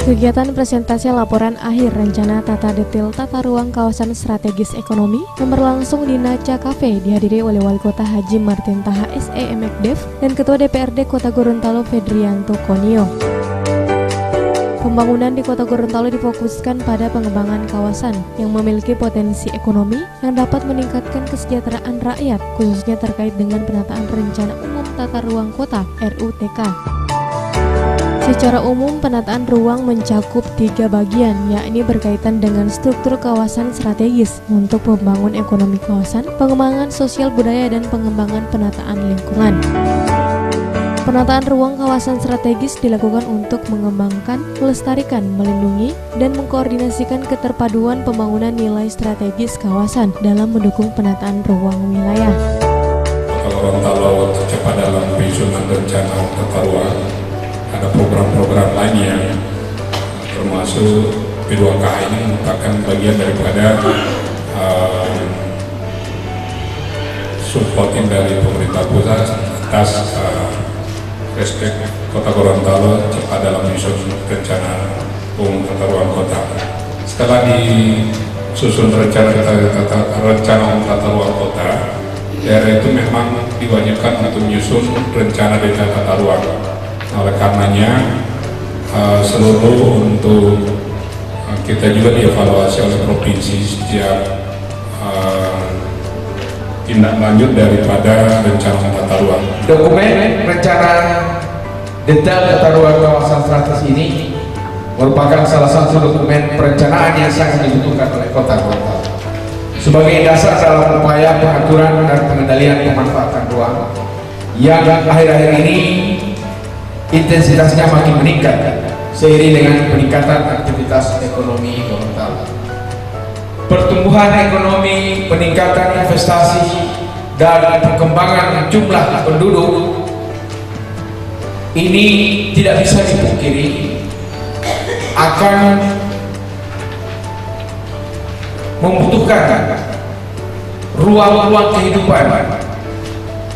Kegiatan presentasi laporan akhir rencana tata detail tata ruang kawasan strategis ekonomi yang berlangsung di Naca Cafe dihadiri oleh Wali Kota Haji Martin Taha SEMFDev dan Ketua DPRD Kota Gorontalo Fedrianto Konio. Pembangunan di Kota Gorontalo difokuskan pada pengembangan kawasan yang memiliki potensi ekonomi yang dapat meningkatkan kesejahteraan rakyat, khususnya terkait dengan penataan rencana umum tata ruang kota (RUTK). Secara umum, penataan ruang mencakup 3 bagian, yakni berkaitan dengan struktur kawasan strategis untuk membangun ekonomi kawasan, pengembangan sosial budaya, dan pengembangan penataan lingkungan. Penataan ruang kawasan strategis dilakukan untuk mengembangkan, melestarikan, melindungi, dan mengkoordinasikan keterpaduan pembangunan nilai strategis kawasan dalam mendukung penataan ruang wilayah. Kota Gorontalo tercepat dalam penyusunan rencana tata ruang. Ada program-program lainnya, termasuk P2K ini merupakan bagian daripada supporting dari pemerintah pusat atas respek Kota Gorontalo cepat dalam menyusun rencana umum tata ruang kota. Setelah disusun rencana umum tata ruang kota, daerah itu memang diwajibkan untuk menyusun rencana desa tata ruang. Oleh karenanya seluruh untuk kita juga dievaluasi oleh provinsi setiap tindak lanjut daripada rencana tata ruang. Dokumen rencana detail tata ruang kawasan strategis ini merupakan salah satu dokumen perencanaan yang sangat dibutuhkan oleh Kota Gorontalo sebagai dasar dalam upaya pengaturan dan pengendalian pemanfaatan ruang yang akhir-akhir ini intensitasnya makin meningkat seiring dengan peningkatan aktivitas ekonomi Gorontalo. Pertumbuhan ekonomi, peningkatan investasi, dan perkembangan jumlah penduduk ini tidak bisa dipungkiri akan membutuhkan ruang-ruang kehidupan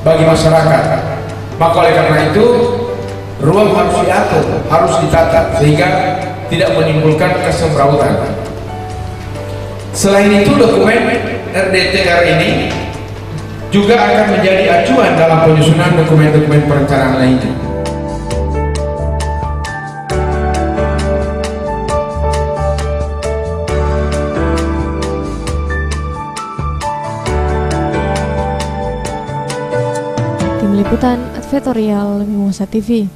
bagi masyarakat. Maka oleh karena itu ruang harus diatur, harus ditata sehingga tidak menimbulkan kesemrautan. Selain itu, dokumen RDTR ini juga akan menjadi acuan dalam penyusunan dokumen-dokumen perencanaan lainnya. Tim Liputan Advertorial Mimosa TV.